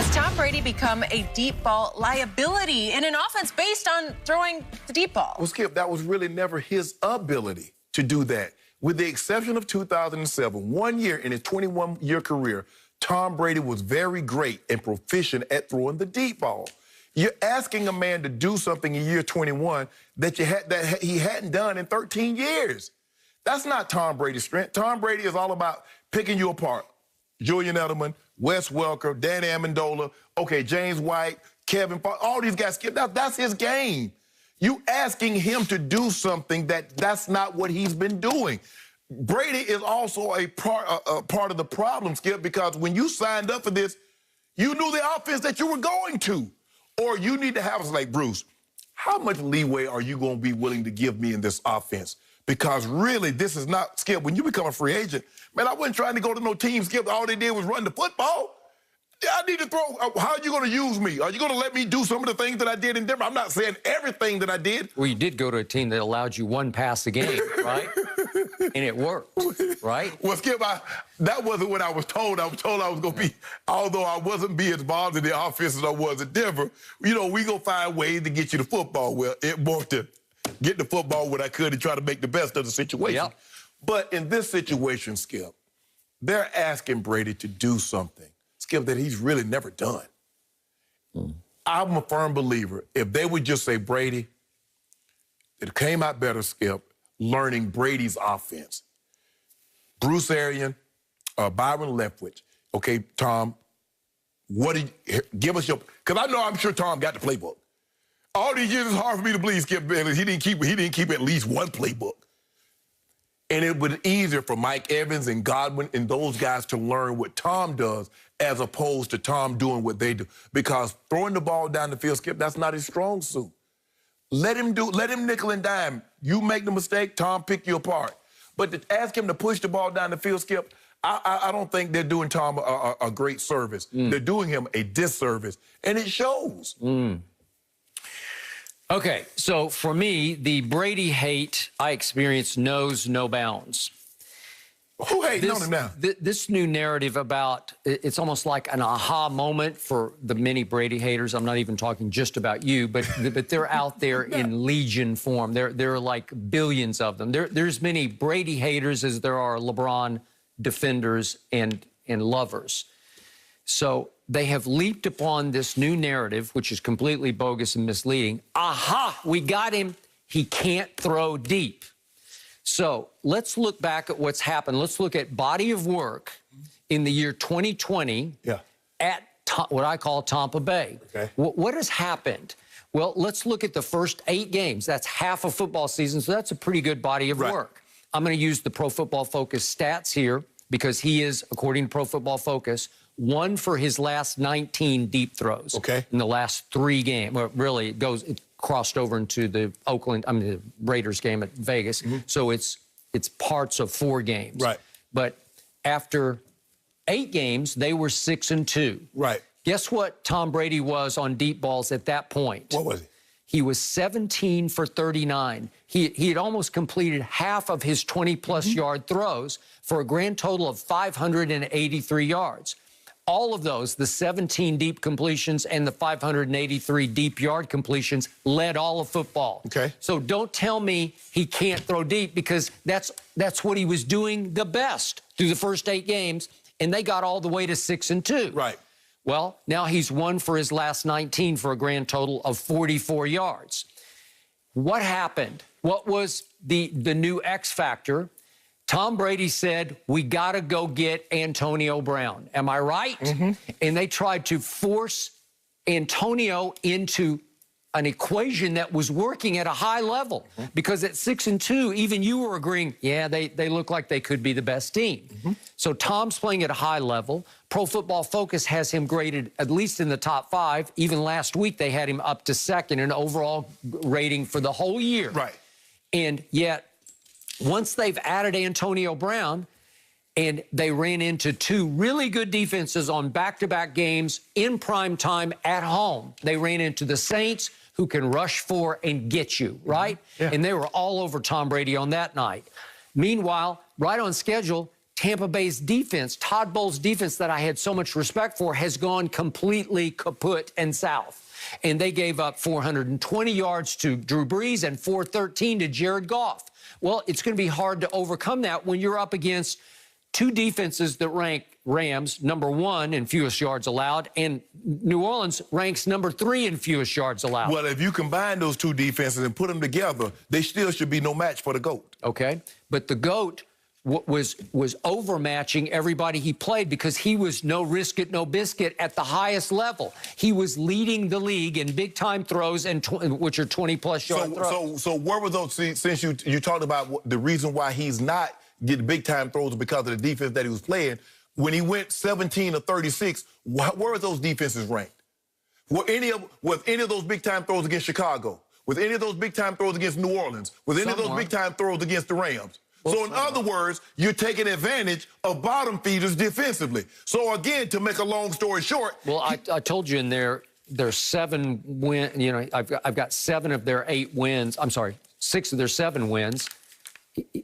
Has Tom Brady become a deep ball liability in an offense based on throwing the deep ball? Well, Skip, that was really never his ability to do that. With the exception of 2007, 1 year in his 21-year career, Tom Brady was very great and proficient at throwing the deep ball. You're asking a man to do something in year 21 that he hadn't done in 13 years. That's not Tom Brady's strength. Tom Brady is all about picking you apart. Julian Edelman, Wes Welker, Danny Amendola, okay, James White, Kevin, all these guys, that's his game. You asking him to do something that's not what he's been doing. Brady is also a part of the problem, Skip, because when you signed up for this, you knew the offense that you were going to. Or you need to have us like, Bruce, how much leeway are you going to be willing to give me in this offense? Because really, this is not, Skip, when you become a free agent, man, I wasn't trying to go to no team, Skip. All they did was run the football. I need to throw. How are you going to use me? Are you going to let me do some of the things that I did in Denver? I'm not saying everything that I did. Well, you did go to a team that allowed you one pass a game, right? And it worked, right? Well, Skip, that wasn't what I was told. I was told I was going to be, although I wasn't being involved in the offense as I was in Denver, we going to find ways to get you the football. Well, it wanted to get the football what I could and try to make the best of the situation. Yep. But in this situation, Skip, they're asking Brady to do something, Skip, that he's really never done. I'm a firm believer, if they would just say, Brady, it came out better, Skip, learning Brady's offense. Bruce Arian, Byron Leftwich. Okay, Tom, give us your, because I'm sure Tom got the playbook. All these years, it's hard for me to believe Skip Bayless. He didn't keep at least one playbook. And it would be easier for Mike Evans and Godwin and those guys to learn what Tom does as opposed to Tom doing what they do. Because throwing the ball down the field, Skip, that's not his strong suit. Let him nickel and dime. You make the mistake, Tom pick you apart. But to ask him to push the ball down the field, Skip, I don't think they're doing Tom a great service. They're doing him a disservice, and it shows. Okay, so for me, the Brady hate I experience knows no bounds. Who hating on him now? This new narrative about, it's almost like an aha moment for the many Brady haters. I'm not even talking just about you, but they're out there in legion form. There are like billions of them. There's many Brady haters as there are LeBron defenders and lovers. So they have leaped upon this new narrative, which is completely bogus and misleading. Aha, we got him. He can't throw deep. So let's look back at what's happened. Let's look at body of work in the year 2020 at what I call Tampa Bay. Okay. What has happened? Well, let's look at the first 8 games. That's half a football season, so that's a pretty good body of work. I'm going to use the Pro Football Focus stats here because he is, according to Pro Football Focus, 1 for his last 19 deep throws in the last 3 games. Well, really, it crossed over into the the Raiders game at Vegas. So it's parts of 4 games. Right. But after 8 games, they were 6-2. Right. Guess what Tom Brady was on deep balls at that point? What was he? He was 17 for 39. He had almost completed half of his 20-plus yard throws for a grand total of 583 yards. All of those, the 17 deep completions and the 583 deep yard completions, led all of football. Okay. So don't tell me he can't throw deep because that's what he was doing the best through the first 8 games, and they got all the way to 6-2. Right. Well, now he's 1 for his last 19 for a grand total of 44 yards. What happened? What was the new X factor? Tom Brady said, we got to go get Antonio Brown. Am I right? And they tried to force Antonio into an equation that was working at a high level. Because at 6-2, even you were agreeing, yeah, they look like they could be the best team. So Tom's playing at a high level. Pro Football Focus has him graded at least in the top 5. Even last week, they had him up to 2nd in overall rating for the whole year. Right. And yet, once they've added Antonio Brown, and they ran into 2 really good defenses on back-to-back games in prime time at home. They ran into the Saints, who can rush for and get you, right? And they were all over Tom Brady on that night. Meanwhile, right on schedule, Tampa Bay's defense, Todd Bowles' defense that I had so much respect for, has gone completely kaput and south. And they gave up 420 yards to Drew Brees and 413 to Jared Goff. Well, it's going to be hard to overcome that when you're up against two defenses that rank Rams #1 in fewest yards allowed, and New Orleans ranks #3 in fewest yards allowed. Well, if you combine those two defenses and put them together, they still should be no match for the GOAT. Okay, but the GOAT was overmatching everybody he played because he was no risk it, no biscuit at the highest level. He was leading the league in big-time throws, and which are 20-plus yard throws. So where were those, since you talked about the reason why he's not getting big-time throws because of the defense that he was playing, when he went 17 or 36, where were those defenses ranked? Were any of those big-time throws against Chicago? Was any of those big-time throws against New Orleans? Was any of those big-time throws against the Rams? So in other words, you're taking advantage of bottom feeders defensively. So again, to make a long story short. Well, I told you in there's 7 wins. You know, I've got 7 of their 8 wins. I'm sorry, 6 of their 7 wins.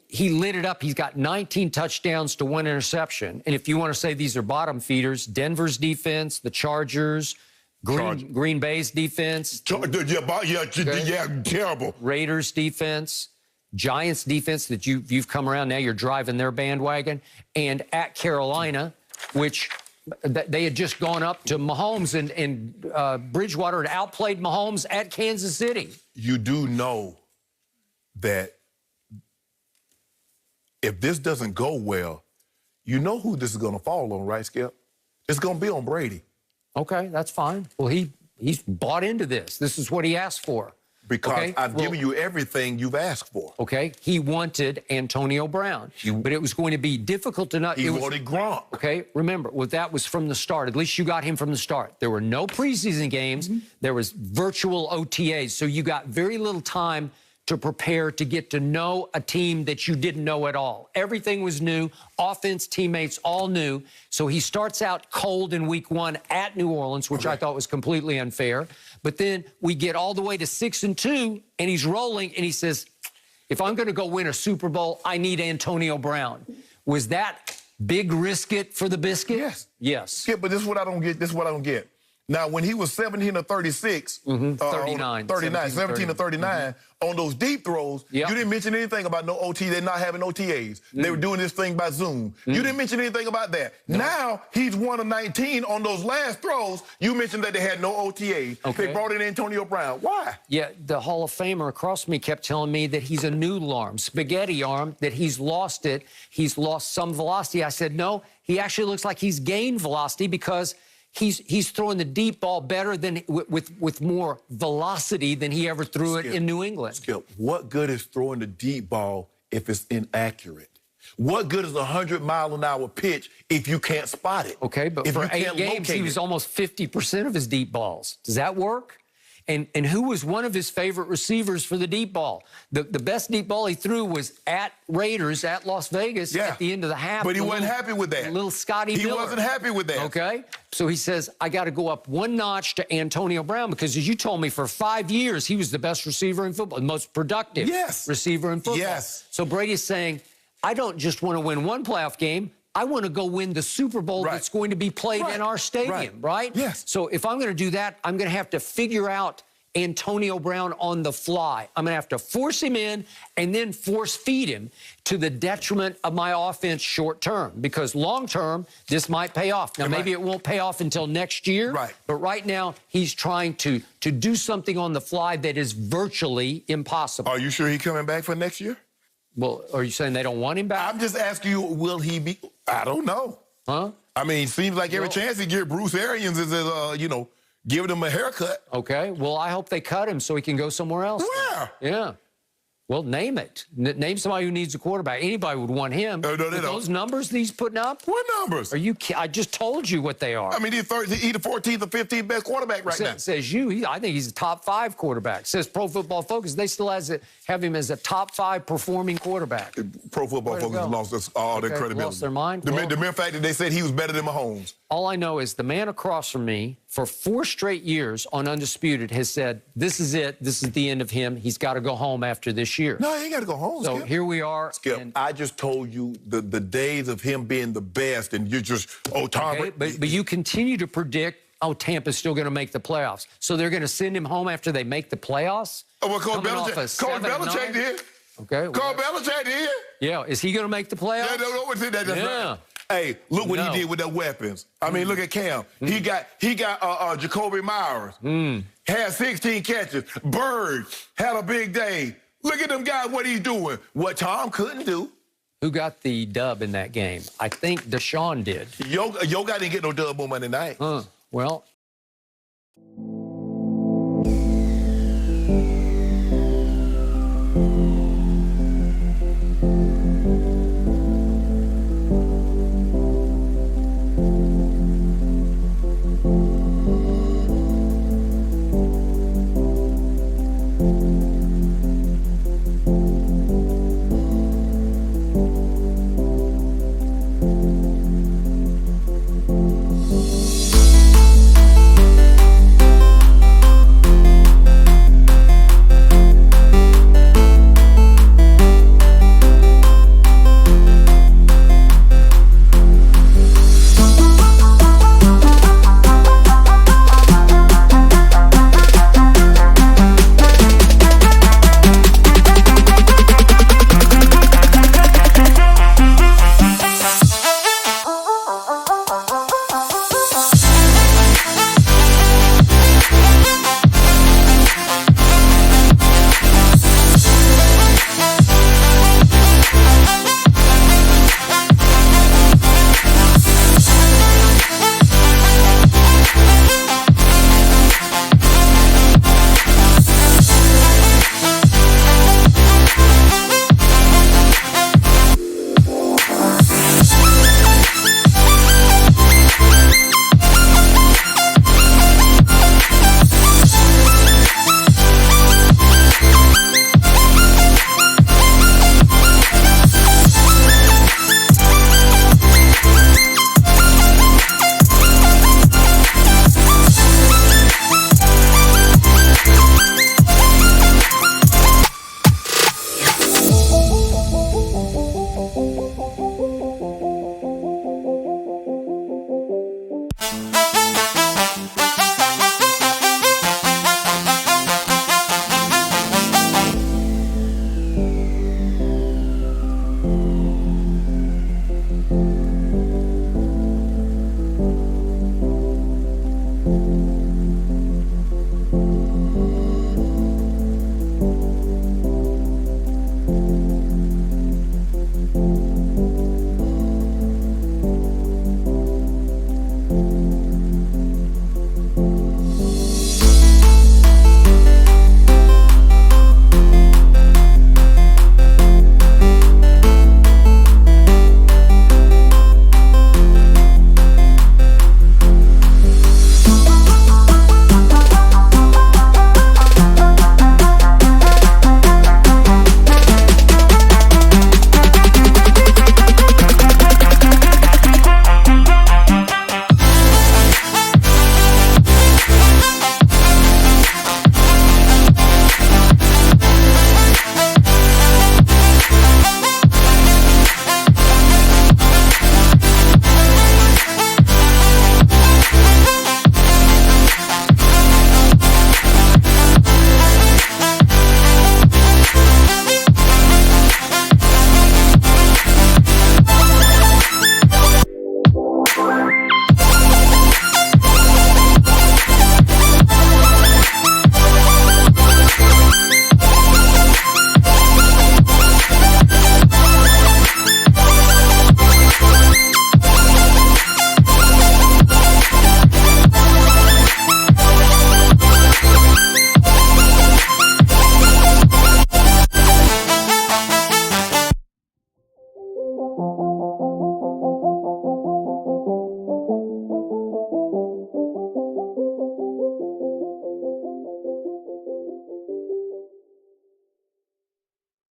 He lit it up. He's got 19 touchdowns to 1 interception. And if you want to say these are bottom feeders, Denver's defense, the Chargers, Green Bay's defense. Yeah, terrible. Raiders defense. Giants defense that you've come around, now you're driving their bandwagon, and at Carolina, which they had just gone up to Mahomes, and Bridgewater had outplayed Mahomes at Kansas City. You do know that if this doesn't go well, you know who this is going to fall on, right, Skip? It's going to be on Brady. Okay, that's fine. Well, he's bought into this. This is what he asked for. Because I've given you everything you've asked for. Okay, he wanted Antonio Brown, but it was going to be difficult to not. He wanted Gronk. Okay, remember, well, that was from the start. At least you got him from the start. There were no preseason games. There was virtual OTAs, so you got very little time to prepare to get to know a team that you didn't know at all. Everything was new. Offense, teammates, all new. So he starts out cold in week 1 at New Orleans, which I thought was completely unfair. But then we get all the way to 6-2, and he's rolling, and he says, if I'm going to go win a Super Bowl, I need Antonio Brown. Was that big risk it for the biscuit? Yes. Yes. Yeah, but this is what I don't get. Now, when he was 17 or 36, 39, 17 or 39, on those deep throws, you didn't mention anything about no OT. They're not having OTAs. They were doing this thing by Zoom. You didn't mention anything about that. No. Now, he's 1 of 19 on those last throws. You mentioned that they had no OTAs. Okay. They brought in Antonio Brown. Why? Yeah, the Hall of Famer across from me kept telling me that he's a noodle arm, spaghetti arm, that he's lost it. He's lost some velocity. I said, no, he actually looks like he's gained velocity because he's throwing the deep ball better than with more velocity than he ever threw it in New England. Skip, what good is throwing the deep ball if it's inaccurate? What good is a 100-mile-an-hour pitch if you can't spot it? Okay, but for 8 games, he was almost 50% of his deep balls. Does that work? And who was one of his favorite receivers for the deep ball? The best deep ball he threw was at Raiders, at Las Vegas, at the end of the half. But he wasn't happy with that. Little Scotty Miller. He wasn't happy with that. Okay? So he says, I got to go up 1 notch to Antonio Brown because, as you told me, for 5 years, he was the best receiver in football, the most productive receiver in football. Yes. So Brady's saying, I don't just want to win 1 playoff game. I want to go win the Super Bowl that's going to be played in our stadium, right? Yes. So if I'm going to do that, I'm going to have to figure out Antonio Brown on the fly. I'm going to have to force him in and then force feed him to the detriment of my offense short term, because long term, this might pay off. Now, maybe it won't pay off until next year, but right now he's trying to do something on the fly that is virtually impossible. Are you sure he's coming back for next year? Well, are you saying they don't want him back? I'm just asking you, will he be? I don't know. Huh? I mean, it seems like every chance he gets, Bruce Arians is, giving him a haircut. Okay. Well, I hope they cut him so he can go somewhere else. Where? Yeah. Well, name it. Name somebody who needs a quarterback. Anybody would want him. No, they don't. Those numbers that he's putting up? What numbers? Are you? I just told you what they are. I mean, he's the 14th or 15th best quarterback right now. Says you. I think he's a top 5 quarterback. Says Pro Football Focus. They still have him as a top 5 performing quarterback. Pro Football Focus has lost all their credibility. Lost their mind? The mere fact that they said he was better than Mahomes. All I know is the man across from me for 4 straight years on Undisputed has said, this is it. This is the end of him. He's got to go home after this year. No, he ain't got to go home, So Skip. here we are. Skip, I just told you the days of him being the best, and you're just, oh, Tom Okay, Brady. but you continue to predict, oh, Tampa's still going to make the playoffs. So they're going to send him home after they make the playoffs? Oh, well, Coach Coming off a Belichick 7-9? did. Okay. Coach Belichick did. Yeah, is he going to make the playoffs? Yeah, no, that's Yeah. right. Hey, look what he did with the weapons. I mean, look at Cam. He got Jacoby Myers. Had 16 catches. Bird had a big day. Look at them guys, what he's doing. What Tom couldn't do. Who got the dub in that game? I think Deshaun did. Yo guy didn't get no dub on Monday night. Well,